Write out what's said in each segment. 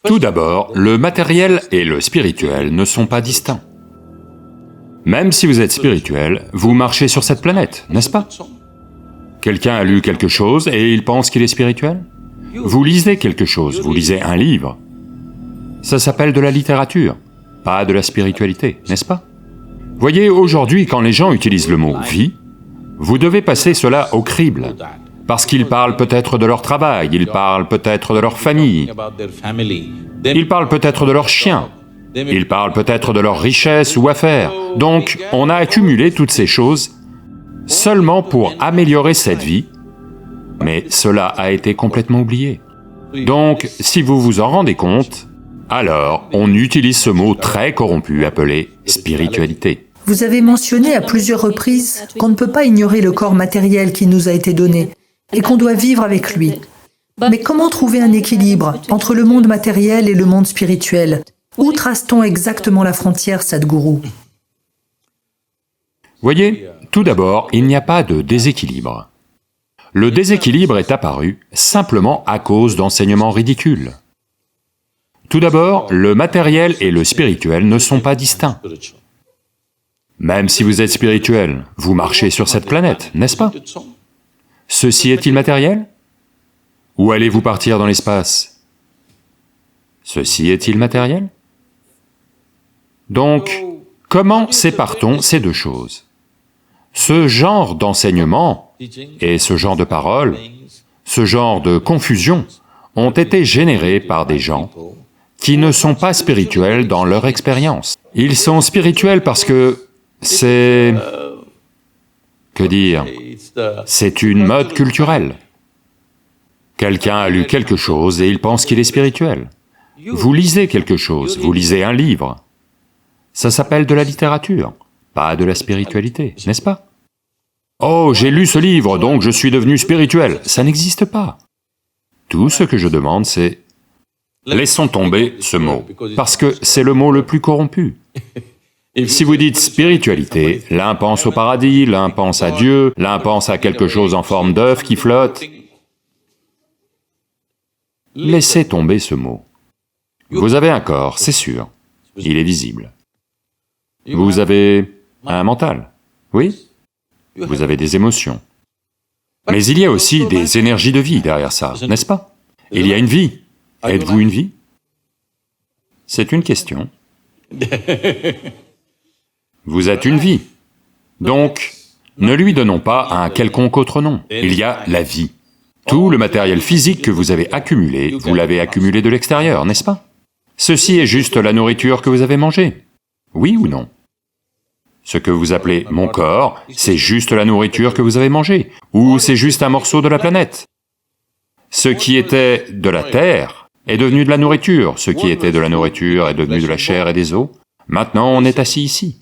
Tout d'abord, le matériel et le spirituel ne sont pas distincts. Même si vous êtes spirituel, vous marchez sur cette planète, n'est-ce pas? Quelqu'un a lu quelque chose et il pense qu'il est spirituel? Vous lisez quelque chose, vous lisez un livre. Ça s'appelle de la littérature, pas de la spiritualité, n'est-ce pas? Voyez, aujourd'hui, quand les gens utilisent le mot « vie », vous devez passer cela au crible, parce qu'ils parlent peut-être de leur travail, ils parlent peut-être de leur famille, ils parlent peut-être de leur chien, ils parlent peut-être de leur richesse ou affaires. Donc, on a accumulé toutes ces choses seulement pour améliorer cette vie, mais cela a été complètement oublié. Donc, si vous vous en rendez compte, alors on utilise ce mot très corrompu appelé spiritualité. Vous avez mentionné à plusieurs reprises qu'on ne peut pas ignorer le corps matériel qui nous a été donné et qu'on doit vivre avec lui. Mais comment trouver un équilibre entre le monde matériel et le monde spirituel? Où trace-t-on exactement la frontière, Sadhguru? Voyez, tout d'abord, il n'y a pas de déséquilibre. Le déséquilibre est apparu simplement à cause d'enseignements ridicules. Tout d'abord, le matériel et le spirituel ne sont pas distincts. Même si vous êtes spirituel, vous marchez sur cette planète, n'est-ce pas? Ceci est immatériel? Ou allez-vous partir dans l'espace? Ceci est-il matériel? Donc, comment sépare-t-on ces deux choses? Ce genre d'enseignement et ce genre de paroles, ce genre de confusion ont été générés par des gens qui ne sont pas spirituels dans leur expérience. Ils sont spirituels parce que c'est... que dire? C'est une mode culturelle. Quelqu'un a lu quelque chose et il pense qu'il est spirituel. Vous lisez quelque chose, vous lisez un livre. Ça s'appelle de la littérature, pas de la spiritualité, n'est-ce pas? Oh, j'ai lu ce livre, donc je suis devenu spirituel. Ça n'existe pas. Tout ce que je demande, c'est... laissons tomber ce mot, parce que c'est le mot le plus corrompu. Si vous dites spiritualité, l'un pense au paradis, l'un pense à Dieu, l'un pense à quelque chose en forme d'œuf qui flotte. Laissez tomber ce mot. Vous avez un corps, c'est sûr, il est visible. Vous avez un mental, oui? Vous avez des émotions. Mais il y a aussi des énergies de vie derrière ça, n'est-ce pas? Il y a une vie. Êtes-vous une vie? C'est une question. Vous êtes une vie. Donc, ne lui donnons pas un quelconque autre nom. Il y a la vie. Tout le matériel physique que vous avez accumulé, vous l'avez accumulé de l'extérieur, n'est-ce pas? Ceci est juste la nourriture que vous avez mangée. Oui ou non? Ce que vous appelez mon corps, c'est juste la nourriture que vous avez mangée, ou c'est juste un morceau de la planète. Ce qui était de la terre est devenu de la nourriture, ce qui était de la nourriture est devenu de la chair et des os. Maintenant, on est assis ici.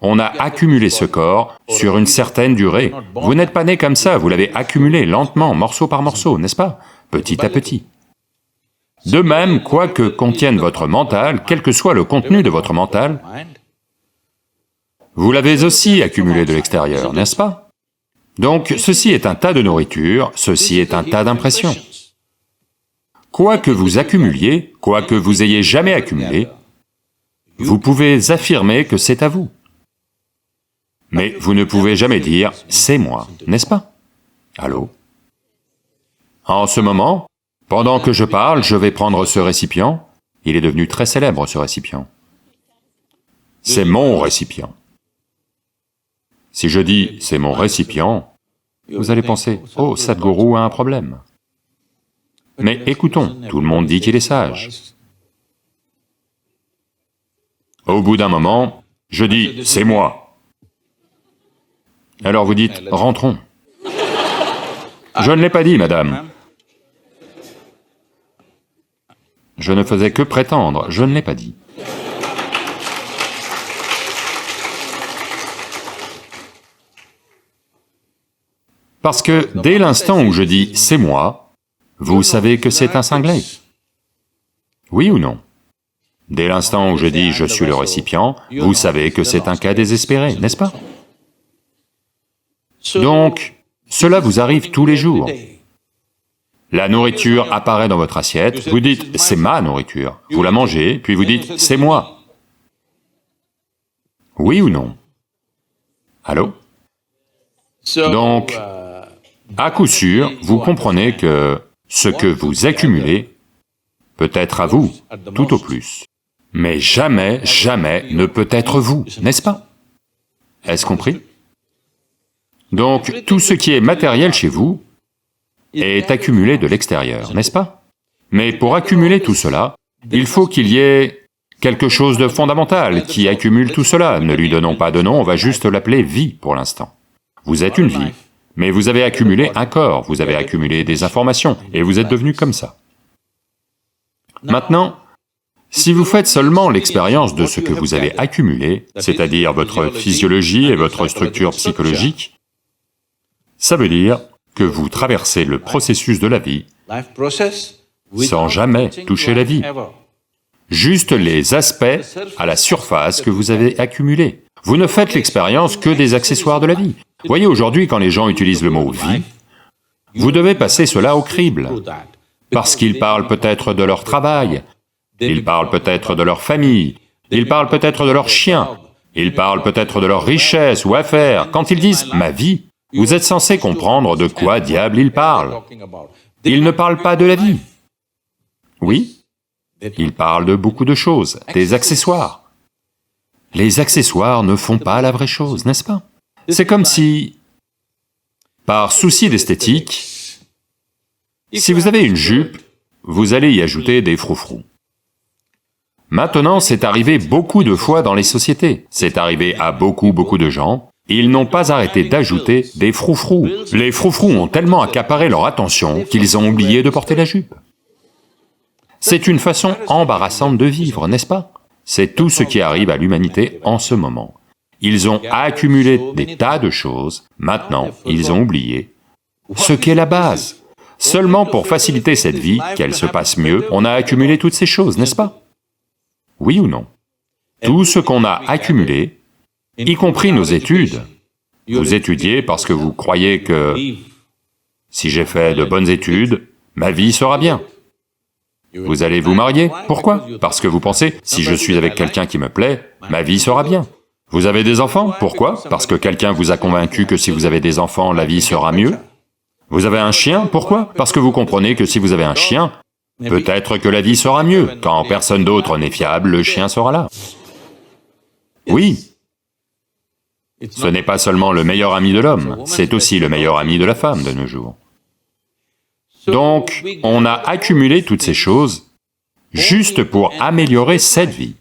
On a accumulé ce corps sur une certaine durée. Vous n'êtes pas né comme ça, vous l'avez accumulé lentement, morceau par morceau, n'est-ce pas? Petit à petit. De même, quoi que contienne votre mental, quel que soit le contenu de votre mental, vous l'avez aussi accumulé de l'extérieur, n'est-ce pas? Donc, ceci est un tas de nourriture, ceci est un tas d'impressions. Quoi que vous accumuliez, quoi que vous ayez jamais accumulé, vous pouvez affirmer que c'est à vous. Mais vous ne pouvez jamais dire « c'est moi », n'est-ce pas? Allô? En ce moment, pendant que je parle, je vais prendre ce récipient. Il est devenu très célèbre, ce récipient. C'est mon récipient. Si je dis « c'est mon récipient », vous allez penser « oh, Sadhguru a un problème ». Mais écoutons, tout le monde dit qu'il est sage. Au bout d'un moment, je dis « c'est moi ». Alors vous dites « rentrons ». Je ne l'ai pas dit, madame. Je ne faisais que prétendre, je ne l'ai pas dit. Parce que dès l'instant où je dis « c'est moi », vous savez que c'est un cinglé. Oui ou non? Dès l'instant où je dis « je suis le récipient », vous savez que c'est un cas désespéré, n'est-ce pas? Donc, cela vous arrive tous les jours. La nourriture apparaît dans votre assiette, vous dites « c'est ma nourriture », vous la mangez, puis vous dites « c'est moi ». Oui ou non? Allô? Donc, à coup sûr, vous comprenez que ce que vous accumulez peut être à vous, tout au plus. Mais jamais, jamais ne peut être vous, n'est-ce pas? Est-ce compris? Donc, tout ce qui est matériel chez vous est accumulé de l'extérieur, n'est-ce pas? Mais pour accumuler tout cela, il faut qu'il y ait quelque chose de fondamental qui accumule tout cela. Ne lui donnons pas de nom, on va juste l'appeler vie pour l'instant. Vous êtes une vie, mais vous avez accumulé un corps, vous avez accumulé des informations, et vous êtes devenu comme ça. Maintenant, si vous faites seulement l'expérience de ce que vous avez accumulé, c'est-à-dire votre physiologie et votre structure psychologique, ça veut dire que vous traversez le processus de la vie sans jamais toucher la vie. Juste les aspects à la surface que vous avez accumulés. Vous ne faites l'expérience que des accessoires de la vie. Voyez, aujourd'hui, quand les gens utilisent le mot « vie », vous devez passer cela au crible, parce qu'ils parlent peut-être de leur travail, ils parlent peut-être de leur famille, ils parlent peut-être de leur chien, ils parlent peut-être de leur richesse ou affaires. Quand ils disent « ma vie », vous êtes censé comprendre de quoi diable ils parlent. Ils ne parlent pas de la vie. Oui, ils parlent de beaucoup de choses, des accessoires. Les accessoires ne font pas la vraie chose, n'est-ce pas? C'est comme si, par souci d'esthétique, si vous avez une jupe, vous allez y ajouter des froufrous. Maintenant, c'est arrivé beaucoup de fois dans les sociétés, c'est arrivé à beaucoup de gens, ils n'ont pas arrêté d'ajouter des froufrous. Les froufrous ont tellement accaparé leur attention qu'ils ont oublié de porter la jupe. C'est une façon embarrassante de vivre, n'est-ce pas? C'est tout ce qui arrive à l'humanité en ce moment. Ils ont accumulé des tas de choses, maintenant ils ont oublié ce qu'est la base. Seulement pour faciliter cette vie, qu'elle se passe mieux, on a accumulé toutes ces choses, n'est-ce pas? Oui ou non? Tout ce qu'on a accumulé, y compris nos études. Vous étudiez parce que vous croyez que si j'ai fait de bonnes études, ma vie sera bien. Vous allez vous marier, pourquoi? Parce que vous pensez, si je suis avec quelqu'un qui me plaît, ma vie sera bien. Vous avez des enfants, pourquoi? Parce que quelqu'un vous a convaincu que si vous avez des enfants, la vie sera mieux. Vous avez un chien, pourquoi? Parce que vous comprenez que si vous avez un chien, peut-être que la vie sera mieux. Quand personne d'autre n'est fiable, le chien sera là. Oui. Ce n'est pas seulement le meilleur ami de l'homme, c'est aussi le meilleur ami de la femme de nos jours. Donc, on a accumulé toutes ces choses juste pour améliorer cette vie.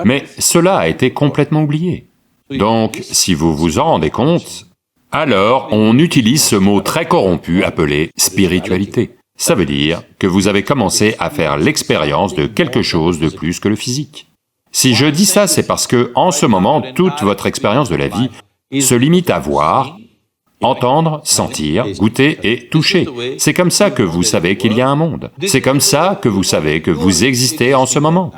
Mais cela a été complètement oublié. Donc, si vous vous en rendez compte, alors on utilise ce mot très corrompu appelé spiritualité. Ça veut dire que vous avez commencé à faire l'expérience de quelque chose de plus que le physique. Si je dis ça, c'est parce que, en ce moment, toute votre expérience de la vie se limite à voir, entendre, sentir, goûter et toucher. C'est comme ça que vous savez qu'il y a un monde. C'est comme ça que vous savez que vous existez en ce moment.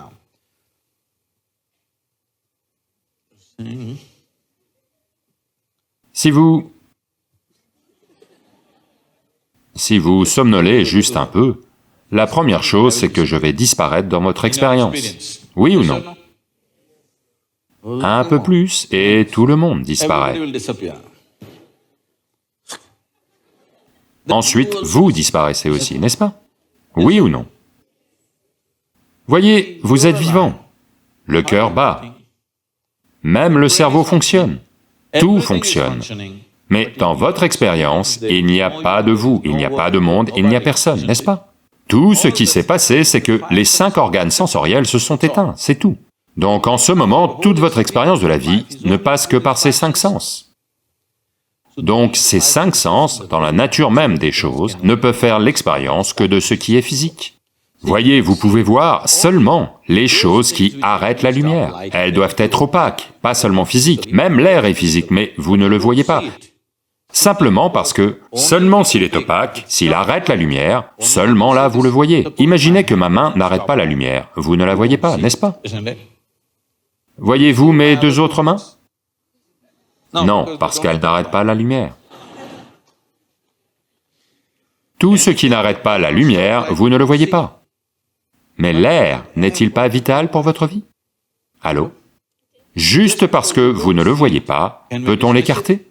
Si vous somnolez juste un peu, la première chose, c'est que je vais disparaître dans votre expérience. Oui ou non? Un peu plus, et tout le monde disparaît. Ensuite, vous disparaissez aussi, n'est-ce pas? Oui ou non? Voyez, vous êtes vivant, le cœur bat, même le cerveau fonctionne, tout fonctionne. Mais dans votre expérience, il n'y a pas de vous, il n'y a pas de monde, il n'y a personne, n'est-ce pas? Tout ce qui s'est passé, c'est que les 5 organes sensoriels se sont éteints, c'est tout. Donc en ce moment, toute votre expérience de la vie ne passe que par ces 5 sens. Donc ces 5 sens, dans la nature même des choses, ne peuvent faire l'expérience que de ce qui est physique. Voyez, vous pouvez voir seulement les choses qui arrêtent la lumière. Elles doivent être opaques, pas seulement physiques, même l'air est physique, mais vous ne le voyez pas. Simplement parce que, seulement s'il est opaque, s'il arrête la lumière, seulement là vous le voyez. Imaginez que ma main n'arrête pas la lumière, vous ne la voyez pas, n'est-ce pas? Voyez-vous mes 2 autres mains? Non, parce qu'elles n'arrêtent pas la lumière. Tout ce qui n'arrête pas la lumière, vous ne le voyez pas. Mais l'air n'est-il pas vital pour votre vie? Allô? Juste parce que vous ne le voyez pas, peut-on l'écarter?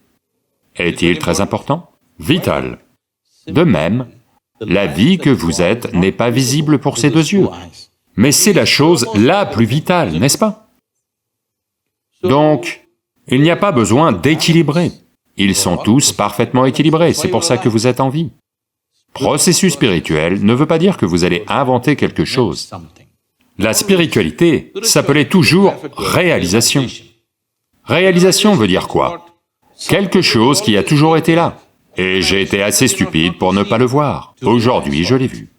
Est-il très important? Vital. De même, la vie que vous êtes n'est pas visible pour ces deux yeux, mais c'est la chose la plus vitale, n'est-ce pas? Donc, il n'y a pas besoin d'équilibrer. Ils sont tous parfaitement équilibrés, c'est pour ça que vous êtes en vie. Processus spirituel ne veut pas dire que vous allez inventer quelque chose. La spiritualité s'appelait toujours réalisation. Réalisation veut dire quoi? Quelque chose qui a toujours été là. Et j'ai été assez stupide pour ne pas le voir. Aujourd'hui, je l'ai vu.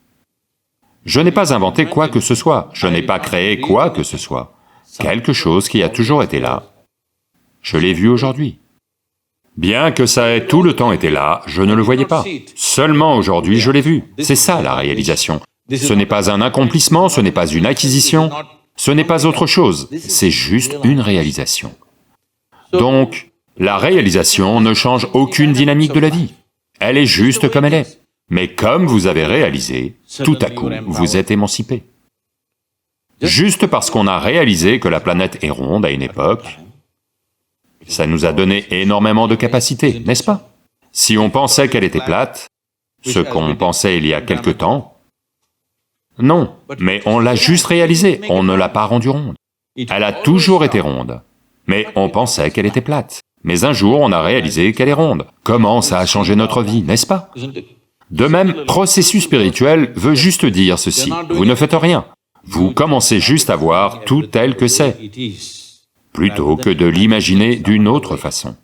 Je n'ai pas inventé quoi que ce soit, je n'ai pas créé quoi que ce soit. Quelque chose qui a toujours été là. Je l'ai vu aujourd'hui. Bien que ça ait tout le temps été là, je ne le voyais pas. Seulement aujourd'hui, je l'ai vu. C'est ça la réalisation. Ce n'est pas un accomplissement, ce n'est pas une acquisition, ce n'est pas autre chose, c'est juste une réalisation. Donc, la réalisation ne change aucune dynamique de la vie. Elle est juste comme elle est. Mais comme vous avez réalisé, tout à coup, vous êtes émancipé. Juste parce qu'on a réalisé que la planète est ronde à une époque, ça nous a donné énormément de capacités, n'est-ce pas? Si on pensait qu'elle était plate, ce qu'on pensait il y a quelque temps, non, mais on l'a juste réalisée, on ne l'a pas rendue ronde. Elle a toujours été ronde, mais on pensait qu'elle était plate. Mais un jour, on a réalisé qu'elle est ronde. Comment ça a changé notre vie, n'est-ce pas? De même, processus spirituel veut juste dire ceci, vous ne faites rien, vous commencez juste à voir tout tel que c'est, plutôt que de l'imaginer d'une autre façon.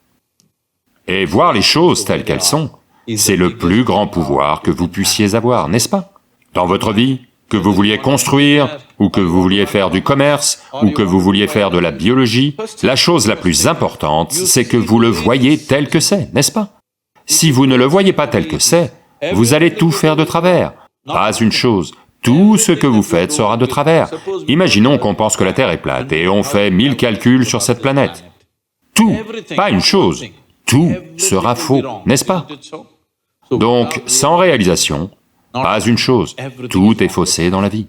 Et voir les choses telles qu'elles sont, c'est le plus grand pouvoir que vous puissiez avoir, n'est-ce pas? Dans votre vie, que vous vouliez construire, ou que vous vouliez faire du commerce, ou que vous vouliez faire de la biologie, la chose la plus importante, c'est que vous le voyez tel que c'est, n'est-ce pas? Si vous ne le voyez pas tel que c'est, vous allez tout faire de travers. Pas une chose, tout ce que vous faites sera de travers. Imaginons qu'on pense que la Terre est plate et on fait 1000 calculs sur cette planète. Tout, pas une chose, tout sera faux, n'est-ce pas? Donc, sans réalisation, pas une chose, tout est faussé dans la vie.